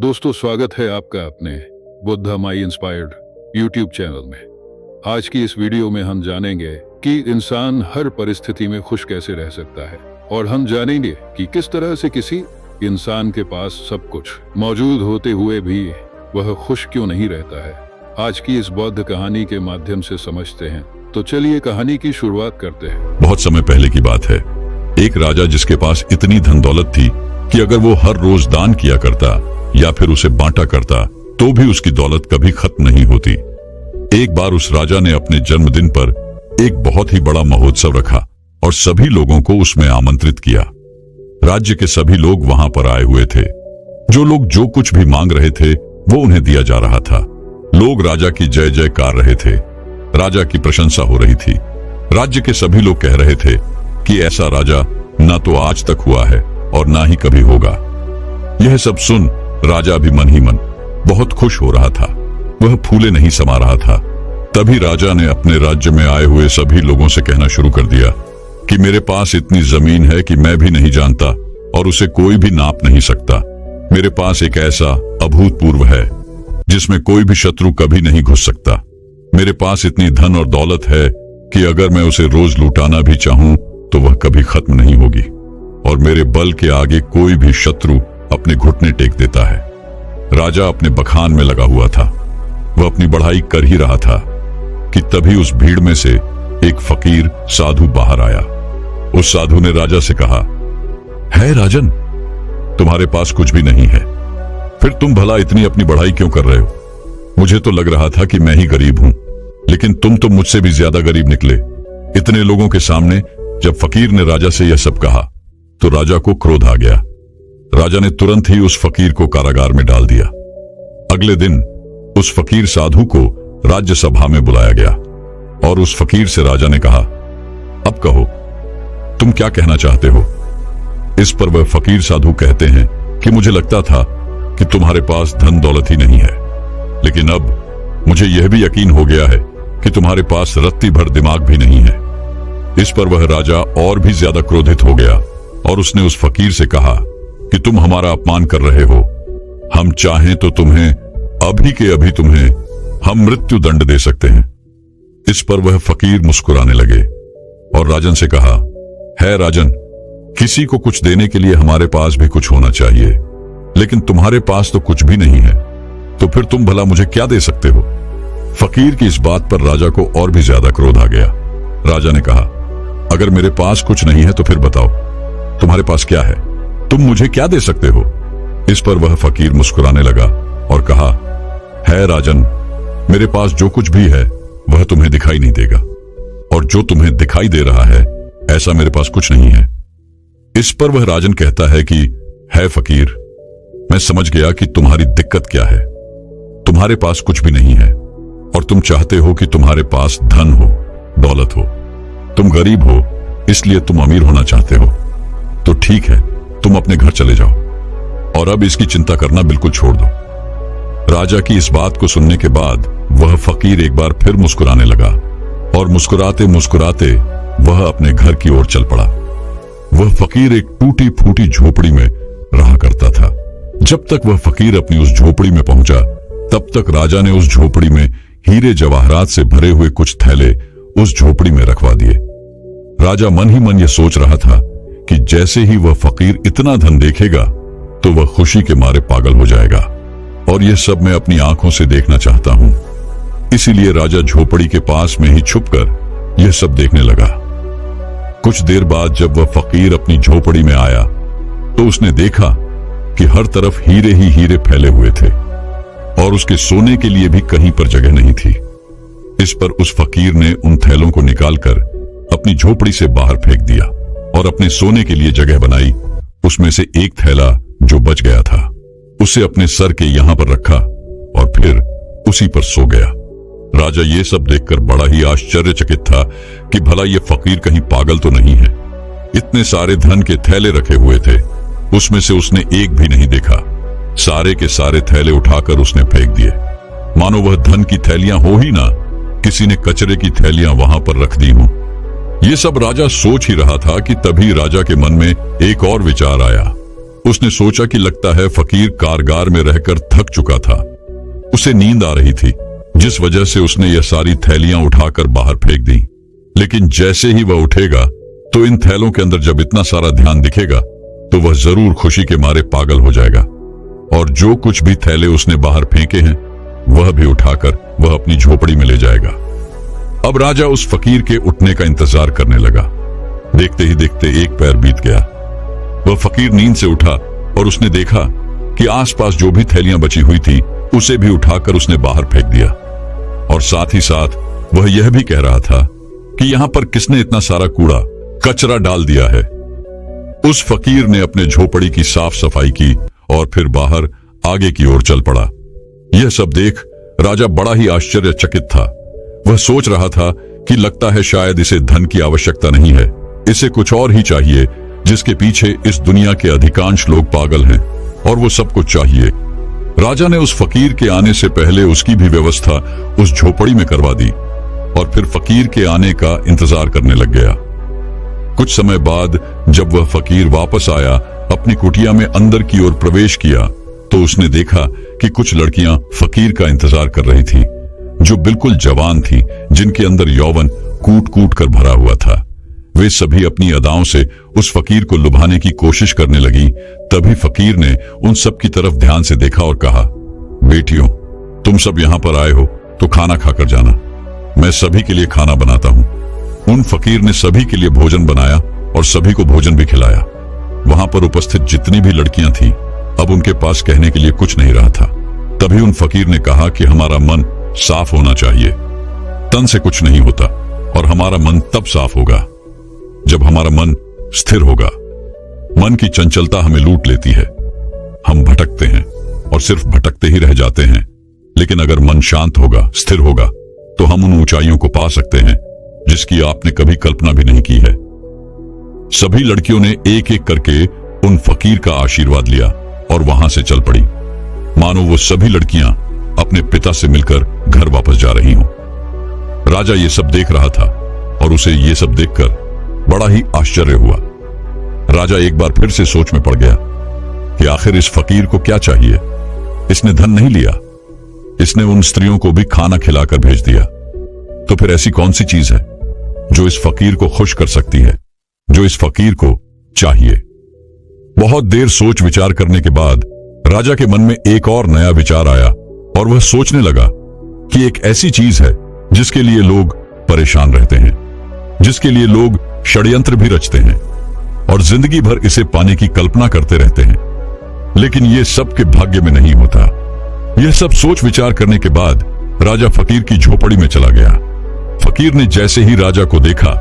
दोस्तों, स्वागत है आपका अपने बुद्धा माई इंस्पायर्ड यूट्यूब चैनल में। आज की इस वीडियो में हम जानेंगे कि इंसान हर परिस्थिति में खुश कैसे रह सकता है, और हम जानेंगे कि किस तरह से किसी इंसान के पास सब कुछ मौजूद होते हुए भी वह खुश क्यों नहीं रहता है। आज की इस बौद्ध कहानी के माध्यम से समझते हैं। तो चलिए कहानी की शुरुआत करते हैं। बहुत समय पहले की बात है। एक राजा जिसके पास इतनी धन दौलत थी कि अगर वो हर रोज दान किया करता या फिर उसे बांटा करता तो भी उसकी दौलत कभी खत्म नहीं होती। एक बार उस राजा ने अपने जन्मदिन पर एक बहुत ही बड़ा महोत्सव रखा और सभी लोगों को उसमें आमंत्रित किया। राज्य के सभी लोग वहां पर आए हुए थे। जो लोग जो कुछ भी मांग रहे थे वो उन्हें दिया जा रहा था। लोग राजा की जय जयकार रहे थे। राजा की प्रशंसा हो रही थी। राज्य के सभी लोग कह रहे थे कि ऐसा राजा ना तो आज तक हुआ है और ना ही कभी होगा। यह सब सुन राजा भी मन ही मन बहुत खुश हो रहा था। वह फूले नहीं समा रहा था। तभी राजा ने अपने राज्य में आए हुए सभी लोगों से कहना शुरू कर दिया कि मेरे पास इतनी जमीन है कि मैं भी नहीं जानता और उसे कोई भी नाप नहीं सकता। मेरे पास एक ऐसा अभूतपूर्व है जिसमें कोई भी शत्रु कभी नहीं घुस सकता। मेरे पास इतनी धन और दौलत है कि अगर मैं उसे रोज लुटाना भी चाहूं तो वह कभी खत्म नहीं होगी, और मेरे बल के आगे कोई भी शत्रु अपने घुटने टेक देता है। राजा अपने बखान में लगा हुआ था। वह अपनी बढ़ाई कर ही रहा था कि तभी उस भीड़ में से एक फकीर साधु बाहर आया। उस साधु ने राजा से कहा, है राजन, तुम्हारे पास कुछ भी नहीं है, फिर तुम भला इतनी अपनी बढ़ाई क्यों कर रहे हो? मुझे तो लग रहा था कि मैं ही गरीब हूं, लेकिन तुम तो मुझसे भी ज्यादा गरीब निकले। इतने लोगों के सामने जब फकीर ने राजा से यह सब कहा तो राजा को क्रोध आ गया। राजा ने तुरंत ही उस फकीर को कारागार में डाल दिया। अगले दिन उस फकीर साधु को राज्य सभा में बुलाया गया और उस फकीर से राजा ने कहा, अब कहो, तुम क्या कहना चाहते हो? इस पर वह फकीर साधु कहते हैं कि मुझे लगता था कि तुम्हारे पास धन दौलत ही नहीं है, लेकिन अब मुझे यह भी यकीन हो गया है कि तुम्हारे पास रत्ती भर दिमाग भी नहीं है। इस पर वह राजा और भी ज्यादा क्रोधित हो गया और उसने उस फकीर से कहा कि तुम हमारा अपमान कर रहे हो। हम चाहें तो तुम्हें अभी के अभी तुम्हें हम मृत्यु दंड दे सकते हैं। इस पर वह फकीर मुस्कुराने लगे और राजन से कहा, है राजन, किसी को कुछ देने के लिए हमारे पास भी कुछ होना चाहिए, लेकिन तुम्हारे पास तो कुछ भी नहीं है, तो फिर तुम भला मुझे क्या दे सकते हो? फकीर की इस बात पर राजा को और भी ज्यादा क्रोध आ गया। राजा ने कहा, अगर मेरे पास कुछ नहीं है तो फिर बताओ तुम्हारे पास क्या है? तुम मुझे क्या दे सकते हो? इस पर वह फकीर मुस्कुराने लगा और कहा, है राजन, मेरे पास जो कुछ भी है वह तुम्हें दिखाई नहीं देगा, और जो तुम्हें दिखाई दे रहा है ऐसा मेरे पास कुछ नहीं है। इस पर वह राजन कहता है कि है फकीर, मैं समझ गया कि तुम्हारी दिक्कत क्या है। तुम्हारे पास कुछ भी नहीं है और तुम चाहते हो कि तुम्हारे पास धन हो, दौलत हो। तुम गरीब हो इसलिए तुम अमीर होना चाहते हो। तो ठीक है, तुम अपने घर चले जाओ और अब इसकी चिंता करना बिल्कुल छोड़ दो। राजा की इस बात को सुनने के बाद वह फकीर एक बार फिर मुस्कुराने लगा और मुस्कुराते मुस्कुराते वह अपने घर की ओर चल पड़ा। वह फकीर एक टूटी फूटी झोपड़ी में रहा करता था। जब तक वह फकीर अपनी उस झोपड़ी में पहुंचा तब तक राजा ने उस झोपड़ी में हीरे जवाहरात से भरे हुए कुछ थैले उस झोपड़ी में रखवा दिए। राजा मन ही मन यह सोच रहा था कि जैसे ही वह फकीर इतना धन देखेगा तो वह खुशी के मारे पागल हो जाएगा, और यह सब मैं अपनी आंखों से देखना चाहता हूं। इसीलिए राजा झोपड़ी के पास में ही छुपकर यह सब देखने लगा। कुछ देर बाद जब वह फकीर अपनी झोपड़ी में आया तो उसने देखा कि हर तरफ हीरे ही हीरे फैले हुए थे और उसके सोने के लिए भी कहीं पर जगह नहीं थी। इस पर उस फकीर ने उन थैलों को निकालकर अपनी झोपड़ी से बाहर फेंक दिया और अपने सोने के लिए जगह बनाई। उसमें से एक थैला जो बच गया था उसे अपने सर के यहां पर रखा और फिर उसी पर सो गया। राजा ये सब देखकर बड़ा ही आश्चर्यचकित था कि भला ये फकीर कहीं पागल तो नहीं है। इतने सारे धन के थैले रखे हुए थे, उसमें से उसने एक भी नहीं देखा। सारे के सारे थैले उठाकर उसने फेंक दिए, मानो वह धन की थैलियां हो ही ना, किसी ने कचरे की थैलियां वहां पर रख दी हों। ये सब राजा सोच ही रहा था कि तभी राजा के मन में एक और विचार आया। उसने सोचा कि लगता है फकीर कारगार में रहकर थक चुका था। उसे नींद आ रही थी, जिस वजह से उसने यह सारी थैलियां उठाकर बाहर फेंक दी। लेकिन जैसे ही वह उठेगा तो इन थैलों के अंदर जब इतना सारा ध्यान दिखेगा तो वह जरूर खुशी के मारे पागल हो जाएगा और जो कुछ भी थैले उसने बाहर फेंके हैं वह भी उठाकर वह अपनी झोपड़ी में ले जाएगा। अब राजा उस फकीर के उठने का इंतजार करने लगा। देखते ही देखते एक पैर बीत गया। वह फकीर नींद से उठा और उसने देखा कि आसपास जो भी थैलियां बची हुई थी उसे भी उठाकर उसने बाहर फेंक दिया और साथ ही साथ वह यह भी कह रहा था कि यहां पर किसने इतना सारा कूड़ा कचरा डाल दिया है। उस फकीर ने अपने झोपड़ी की साफ सफाई की और फिर बाहर आगे की ओर चल पड़ा। यह सब देख राजा बड़ा ही आश्चर्यचकित था। वह सोच रहा था कि लगता है शायद इसे धन की आवश्यकता नहीं है, इसे कुछ और ही चाहिए जिसके पीछे इस दुनिया के अधिकांश लोग पागल हैं और वो सब कुछ चाहिए। राजा ने उस फकीर के आने से पहले उसकी भी व्यवस्था उस झोपड़ी में करवा दी और फिर फकीर के आने का इंतजार करने लग गया। कुछ समय बाद जब वह फकीर वापस आया, अपनी कुटिया में अंदर की ओर प्रवेश किया तो उसने देखा कि कुछ लड़कियां फकीर का इंतजार कर रही थी, जो बिल्कुल जवान थी, जिनके अंदर यौवन कूट कूट कर भरा हुआ था। वे सभी अपनी अदाओं से उस फकीर को लुभाने की कोशिश करने लगी। तभी फकीर ने उन सब की तरफ ध्यान से देखा और कहा, बेटियों, तुम सब यहां पर आए हो तो खाना खाकर जाना, मैं सभी के लिए खाना बनाता हूं। उन फकीर ने सभी के लिए भोजन बनाया और सभी को भोजन भी खिलाया। वहां पर उपस्थित जितनी भी लड़कियां थीं, अब उनके पास कहने के लिए कुछ नहीं रहा था। तभी उन फकीर ने कहा कि हमारा मन साफ होना चाहिए, तन से कुछ नहीं होता और हमारा मन तब साफ होगा जब हमारा मन स्थिर होगा। मन की चंचलता हमें लूट लेती है, हम भटकते हैं और सिर्फ भटकते ही रह जाते हैं। लेकिन अगर मन शांत होगा, स्थिर होगा, तो हम उन ऊंचाइयों को पा सकते हैं जिसकी आपने कभी कल्पना भी नहीं की है। सभी लड़कियों ने एक एक करके उन फकीर का आशीर्वाद लिया और वहां से चल पड़ी, मानो वो सभी लड़कियां अपने पिता से मिलकर घर वापस जा रही हों। राजा ये सब देख रहा था और उसे ये सब देखकर बड़ा ही आश्चर्य हुआ। राजा एक बार फिर से सोच में पड़ गया कि आखिर इस फकीर को क्या चाहिए। इसने धन नहीं लिया, इसने उन स्त्रियों को भी खाना खिलाकर भेज दिया, तो फिर ऐसी कौन सी चीज है जो इस फकीर को खुश कर सकती है, जो इस फकीर को चाहिए। बहुत देर सोच विचार करने के बाद राजा के मन में एक और नया विचार आया और वह सोचने लगा कि एक ऐसी चीज है जिसके लिए लोग परेशान रहते हैं, जिसके लिए लोग षड्यंत्र भी रचते हैं और जिंदगी भर इसे पाने की कल्पना करते रहते हैं, लेकिन यह सबके भाग्य में नहीं होता। यह सब सोच विचार करने के बाद राजा फकीर की झोपड़ी में चला गया। फकीर ने जैसे ही राजा को देखा,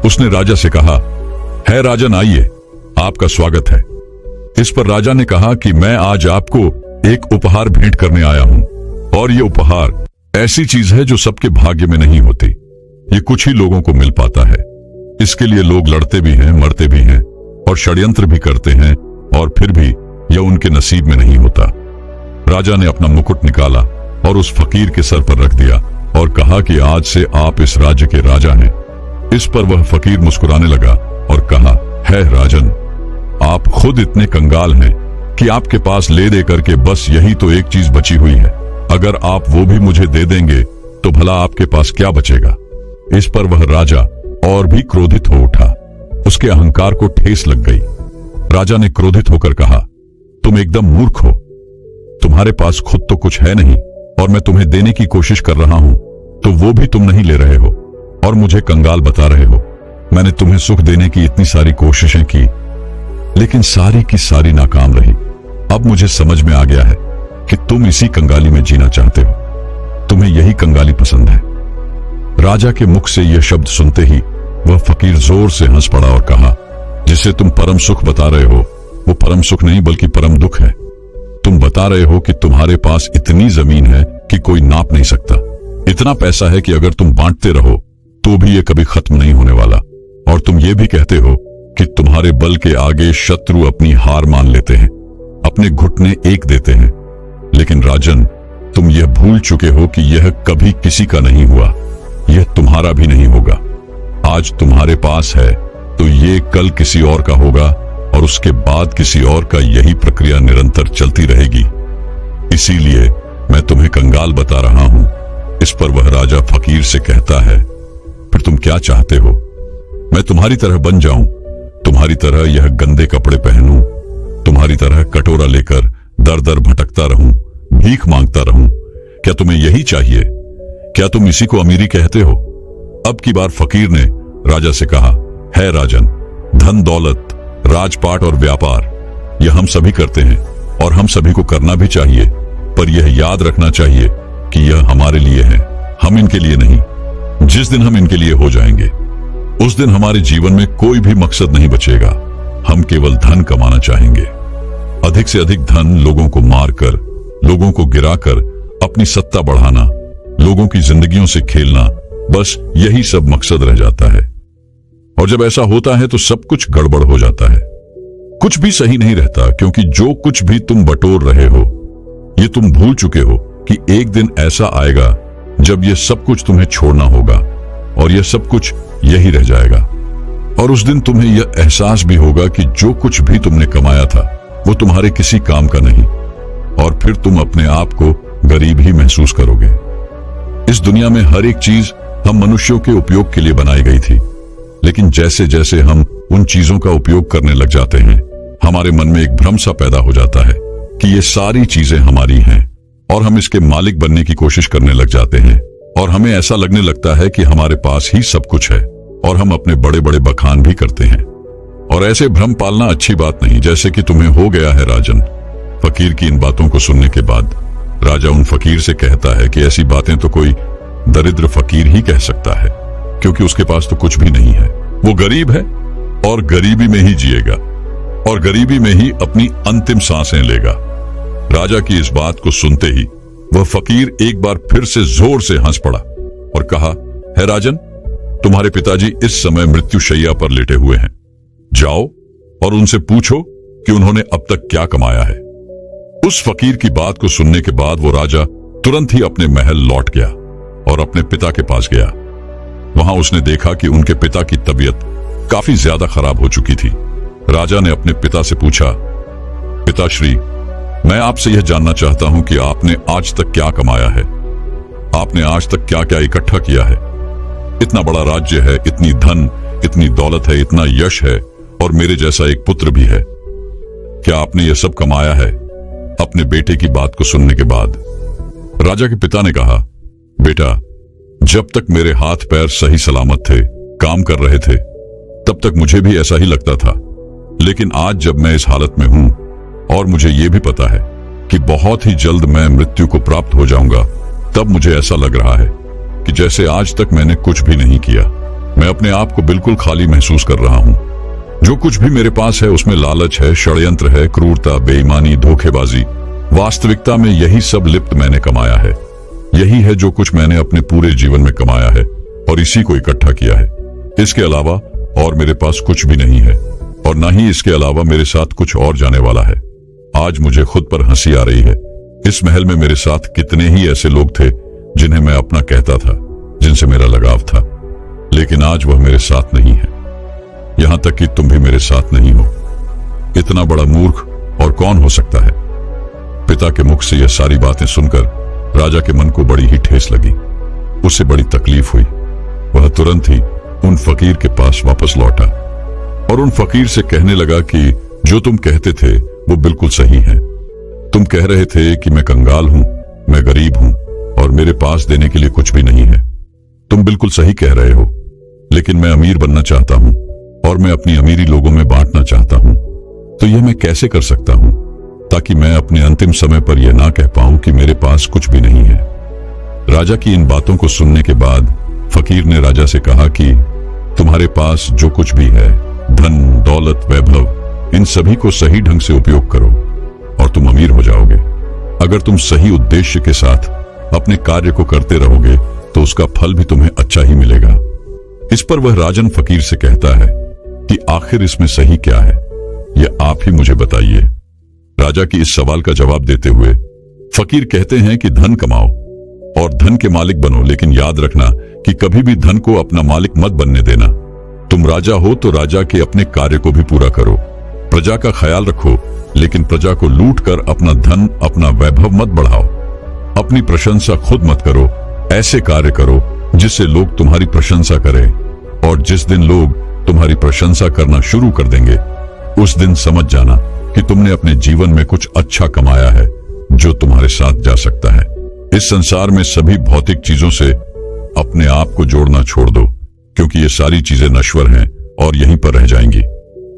उसने राजा से कहा, है राजन, आइए, आपका स्वागत है। इस पर राजा ने कहा कि मैं आज आपको एक उपहार भेंट करने आया हूं और यह उपहार ऐसी चीज है जो सबके भाग्य में नहीं होती, ये कुछ ही लोगों को मिल पाता है। इसके लिए लोग लड़ते भी हैं, मरते भी हैं और षड्यंत्र भी करते हैं और फिर भी यह उनके नसीब में नहीं होता। राजा ने अपना मुकुट निकाला और उस फकीर के सर पर रख दिया और कहा कि आज से आप इस राज्य के राजा हैं। इस पर वह फकीर मुस्कुराने लगा और कहा, है राजन, आप खुद इतने कंगाल हैं कि आपके पास ले दे करके बस यही तो एक चीज बची हुई है। अगर आप वो भी मुझे दे देंगे तो भला आपके पास क्या बचेगा। इस पर वह राजा और भी क्रोधित हो उठा। उसके अहंकार को ठेस लग गई। राजा ने क्रोधित होकर कहा, तुम एकदम मूर्ख हो, तुम्हारे पास खुद तो कुछ है नहीं और मैं तुम्हें देने की कोशिश कर रहा हूं तो वो भी तुम नहीं ले रहे हो और मुझे कंगाल बता रहे हो। मैंने तुम्हें सुख देने की इतनी सारी कोशिशें की, लेकिन सारी की सारी नाकाम रही। अब मुझे समझ में आ गया है कि तुम इसी कंगाली में जीना चाहते हो, तुम्हें यही कंगाली पसंद है। राजा के मुख से यह शब्द सुनते ही वह फकीर जोर से हंस पड़ा और कहा, जिसे तुम परम सुख बता रहे हो वो परम सुख नहीं बल्कि परम दुख है। तुम बता रहे हो कि तुम्हारे पास इतनी जमीन है कि कोई नाप नहीं सकता, इतना पैसा है कि अगर तुम बांटते रहो तो भी ये कभी खत्म नहीं होने वाला, और तुम ये भी कहते हो कि तुम्हारे बल के आगे शत्रु अपनी हार मान लेते हैं, अपने घुटने एक देते हैं। लेकिन राजन, तुम यह भूल चुके हो कि यह कभी किसी का नहीं हुआ, यह तुम्हारा भी नहीं होगा। आज तुम्हारे पास है तो ये कल किसी और का होगा और उसके बाद किसी और का यही प्रक्रिया निरंतर चलती रहेगी। इसीलिए मैं तुम्हें कंगाल बता रहा हूं। इस पर वह राजा फकीर से कहता है, फिर तुम क्या चाहते हो? मैं तुम्हारी तरह बन जाऊं, तुम्हारी तरह यह गंदे कपड़े पहनूं, तुम्हारी तरह कटोरा लेकर दर दर भटकता रहूं, भीख मांगता रहूं? क्या तुम्हें यही चाहिए? क्या तुम इसी को अमीरी कहते हो? अब की बार फकीर ने राजा से कहा, है राजन, धन दौलत, राजपाट और व्यापार यह हम सभी करते हैं और हम सभी को करना भी चाहिए, पर यह याद रखना चाहिए कि यह हमारे लिए है, हम इनके लिए नहीं। जिस दिन हम इनके लिए हो जाएंगे उस दिन हमारे जीवन में कोई भी मकसद नहीं बचेगा। हम केवल धन कमाना चाहेंगे, अधिक से अधिक धन, लोगों को मारकर, लोगों को गिराकर अपनी सत्ता बढ़ाना, लोगों की जिंदगियों से खेलना, बस यही सब मकसद रह जाता है। और जब ऐसा होता है तो सब कुछ गड़बड़ हो जाता है, कुछ भी सही नहीं रहता, क्योंकि जो कुछ भी तुम बटोर रहे हो ये तुम भूल चुके हो कि एक दिन ऐसा आएगा जब ये सब कुछ तुम्हें छोड़ना होगा और यह सब कुछ यही रह जाएगा। और उस दिन तुम्हें यह एहसास भी होगा कि जो कुछ भी तुमने कमाया था वो तुम्हारे किसी काम का नहीं, और फिर तुम अपने आप को गरीब ही महसूस करोगे। इस दुनिया में हर एक चीज हम मनुष्यों के उपयोग के लिए बनाई गई थी, लेकिन जैसे जैसे हम उन चीजों का उपयोग करने लग जाते हैं, हमारे मन में एक भ्रम सा पैदा हो जाता है कि ये सारी चीजें हमारी हैं, और हम इसके मालिक बनने की कोशिश करने लग जाते हैं, और हमें ऐसा लगने लगता है कि हमारे पास ही सब कुछ है, और हम अपने बड़े बड़े बखान भी करते हैं। और ऐसे भ्रम पालना अच्छी बात नहीं, जैसे कि तुम्हें हो गया है राजन। फकीर की इन बातों को सुनने के बाद राजा उन फकीर से कहता है कि ऐसी बातें तो कोई दरिद्र फकीर ही कह सकता है, क्योंकि उसके पास तो कुछ भी नहीं है। वो गरीब है और गरीबी में ही जिएगा और गरीबी में ही अपनी अंतिम सांसें लेगा। राजा की इस बात को सुनते ही वह फकीर एक बार फिर से जोर से हंस पड़ा और कहा, है राजन, तुम्हारे पिताजी इस समय मृत्युशैया पर लेटे हुए हैं। जाओ और उनसे पूछो कि उन्होंने अब तक क्या कमाया है। उस फकीर की बात को सुनने के बाद वो राजा तुरंत ही अपने महल लौट गया और अपने पिता के पास गया। वहां उसने देखा कि उनके पिता की तबीयत काफी ज्यादा खराब हो चुकी थी। राजा ने अपने पिता से पूछा, पिताश्री, मैं आपसे यह जानना चाहता हूं कि आपने आज तक क्या कमाया है, आपने आज तक क्या क्या इकट्ठा किया है। इतना बड़ा राज्य है, इतनी धन, इतनी दौलत है, इतना यश है, और मेरे जैसा एक पुत्र भी है। क्या आपने यह सब कमाया है? अपने बेटे की बात को सुनने के बाद राजा के पिता ने कहा, बेटा, जब तक मेरे हाथ पैर सही सलामत थे, काम कर रहे थे, तब तक मुझे भी ऐसा ही लगता था। लेकिन आज जब मैं इस हालत में हूं और मुझे यह भी पता है कि बहुत ही जल्द मैं मृत्यु को प्राप्त हो जाऊंगा, तब मुझे ऐसा लग रहा है कि जैसे आज तक मैंने कुछ भी नहीं किया। मैं अपने आप को बिल्कुल खाली महसूस कर रहा हूं। जो कुछ भी मेरे पास है उसमें लालच है, षड्यंत्र है, क्रूरता, बेईमानी, धोखेबाजी। वास्तविकता में यही सब लिप्त मैंने कमाया है। यही है जो कुछ मैंने अपने पूरे जीवन में कमाया है और इसी को इकट्ठा किया है। इसके अलावा और मेरे पास कुछ भी नहीं है, और ना ही इसके अलावा मेरे साथ कुछ और जाने वाला है। आज मुझे खुद पर हंसी आ रही है। इस महल में मेरे साथ कितने ही ऐसे लोग थे जिन्हें मैं अपना कहता था, जिनसे मेरा लगाव था, लेकिन आज वह मेरे साथ नहीं है। यहां तक कि तुम भी मेरे साथ नहीं हो। इतना बड़ा मूर्ख और कौन हो सकता है? पिता के मुख से यह सारी बातें सुनकर राजा के मन को बड़ी ही ठेस लगी। उसे बड़ी तकलीफ हुई। वह तुरंत ही उन फकीर के पास वापस लौटा और उन फकीर से कहने लगा कि जो तुम कहते थे वो बिल्कुल सही है। तुम कह रहे थे कि मैं कंगाल हूं, मैं गरीब हूं और मेरे पास देने के लिए कुछ भी नहीं है। तुम बिल्कुल सही कह रहे हो, लेकिन मैं अमीर बनना चाहता हूं और मैं अपनी अमीरी लोगों में बांटना चाहता हूं। तो यह मैं कैसे कर सकता हूं ताकि मैं अपने अंतिम समय पर यह ना कह पाऊं कि मेरे पास कुछ भी नहीं है। राजा की इन बातों को सुनने के बाद फकीर ने राजा से कहा कि तुम्हारे पास जो कुछ भी है, धन, दौलत, वैभव, इन सभी को सही ढंग से उपयोग करो और तुम अमीर हो जाओगे। अगर तुम सही उद्देश्य के साथ अपने कार्य को करते रहोगे तो उसका फल भी तुम्हें अच्छा ही मिलेगा। इस पर वह राजन फकीर से कहता है कि आखिर इसमें सही क्या है, यह आप ही मुझे बताइए। राजा की इस सवाल का जवाब देते हुए फकीर कहते हैं कि धन कमाओ और धन के मालिक बनो, लेकिन याद रखना कि कभी भी धन को अपना मालिक मत बनने देना। तुम राजा हो तो राजा के अपने कार्य को भी पूरा करो। प्रजा का ख्याल रखो, लेकिन प्रजा को लूट कर अपना धन, अपना वैभव मत बढ़ाओ। अपनी प्रशंसा खुद मत करो। ऐसे कार्य करो जिससे लोग तुम्हारी प्रशंसा करें, और जिस दिन लोग तुम्हारी प्रशंसा करना शुरू कर देंगे, उस दिन समझ जाना कि तुमने अपने जीवन में कुछ अच्छा कमाया है जो तुम्हारे साथ जा सकता है। इस संसार में सभी भौतिक चीजों से अपने आप को जोड़ना छोड़ दो, क्योंकि ये सारी चीजें नश्वर हैं और यहीं पर रह जाएंगी,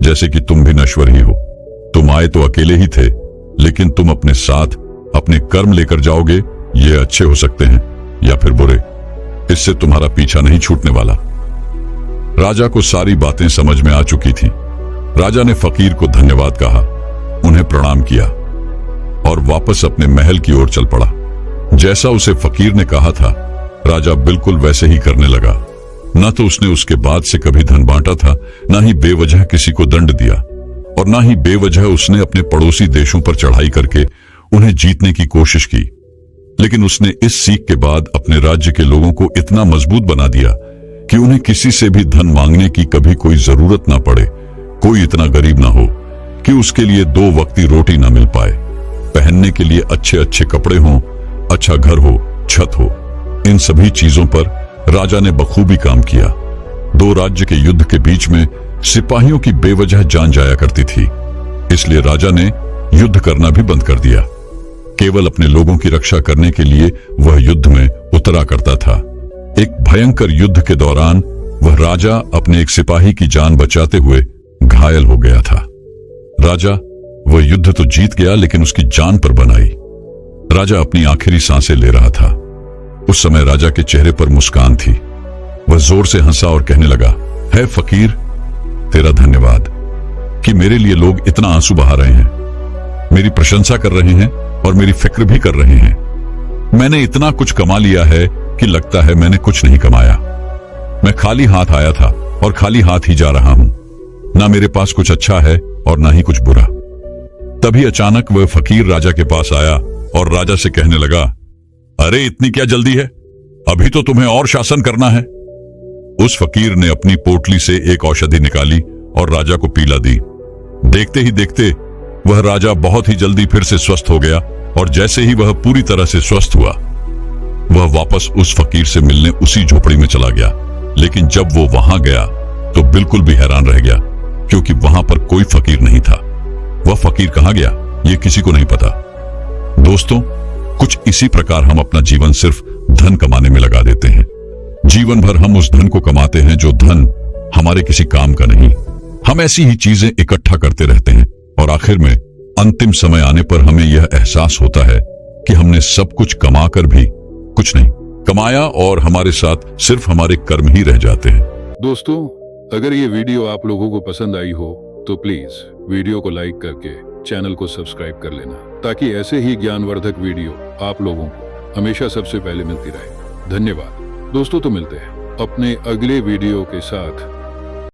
जैसे कि तुम भी नश्वर ही हो। तुम आए तो अकेले ही थे, लेकिन तुम अपने साथ अपने कर्म लेकर जाओगे। ये अच्छे हो सकते हैं या फिर बुरे, इससे तुम्हारा पीछा नहीं छूटने वाला। राजा को सारी बातें समझ में आ चुकी थी। राजा ने फकीर को धन्यवाद कहा, उन्हें प्रणाम किया और वापस अपने महल की ओर चल पड़ा। जैसा उसे फकीर ने कहा था, राजा बिल्कुल वैसे ही करने लगा। न तो उसने उसके बाद से कभी धन बांटा था, न ही बेवजह किसी को दंड दिया, और न ही बेवजह उसने अपने पड़ोसी देशों पर चढ़ाई करके उन्हें जीतने की कोशिश की। लेकिन उसने इस सीख के बाद अपने राज्य के लोगों को इतना मजबूत बना दिया कि उन्हें किसी से भी धन मांगने की कभी कोई जरूरत ना पड़े। कोई इतना गरीब ना हो कि उसके लिए 2 वक्त की रोटी ना मिल पाए। पहनने के लिए अच्छे अच्छे कपड़े हों, अच्छा घर हो, छत हो, इन सभी चीजों पर राजा ने बखूबी काम किया। 2 राज्य के युद्ध के बीच में सिपाहियों की बेवजह जान जाया करती थी, इसलिए राजा ने युद्ध करना भी बंद कर दिया। केवल अपने लोगों की रक्षा करने के लिए वह युद्ध में उतरा करता था। एक भयंकर युद्ध के दौरान वह राजा अपने एक सिपाही की जान बचाते हुए घायल हो गया था। राजा वह युद्ध तो जीत गया, लेकिन उसकी जान पर बनाई। राजा अपनी आखिरी सांसें ले रहा था। उस समय राजा के चेहरे पर मुस्कान थी। वह जोर से हंसा और कहने लगा, है फकीर, तेरा धन्यवाद कि मेरे लिए लोग इतना आंसू बहा रहे हैं, मेरी प्रशंसा कर रहे हैं और मेरी फिक्र भी कर रहे हैं। मैंने इतना कुछ कमा लिया है कि लगता है मैंने कुछ नहीं कमाया। मैं खाली हाथ आया था और खाली हाथ ही जा रहा हूं। ना मेरे पास कुछ अच्छा है और ना ही कुछ बुरा। तभी अचानक वह फकीर राजा के पास आया और राजा से कहने लगा, अरे इतनी क्या जल्दी है, अभी तो तुम्हें और शासन करना है। उस फकीर ने अपनी पोटली से एक औषधि निकाली और राजा को पीला दी। देखते ही देखते वह राजा बहुत ही जल्दी फिर से स्वस्थ हो गया, और जैसे ही वह पूरी तरह से स्वस्थ हुआ, वह वापस उस फकीर से मिलने उसी झोपड़ी में चला गया। लेकिन जब वो वहां गया तो बिल्कुल भी हैरान रह गया, क्योंकि वहां पर कोई फकीर नहीं था। वह फकीर कहां गया, ये किसी को नहीं पता। दोस्तों, कुछ इसी प्रकार हम अपना जीवन सिर्फ धन कमाने में लगा देते हैं। जीवन भर हम उस धन को कमाते हैं जो धन हमारे किसी काम का नहीं। हम ऐसी ही चीजें इकट्ठा करते रहते हैं, और आखिर में अंतिम समय आने पर हमें यह एहसास होता है कि हमने सब कुछ कमाकर भी कुछ नहीं कमाया, और हमारे साथ सिर्फ हमारे कर्म ही रह जाते हैं। दोस्तों, अगर ये वीडियो आप लोगों को पसंद आई हो तो प्लीज वीडियो को लाइक करके चैनल को सब्सक्राइब कर लेना, ताकि ऐसे ही ज्ञानवर्धक वीडियो आप लोगों को हमेशा सबसे पहले मिलती रहे। धन्यवाद दोस्तों। तो मिलते हैं अपने अगले वीडियो के साथ।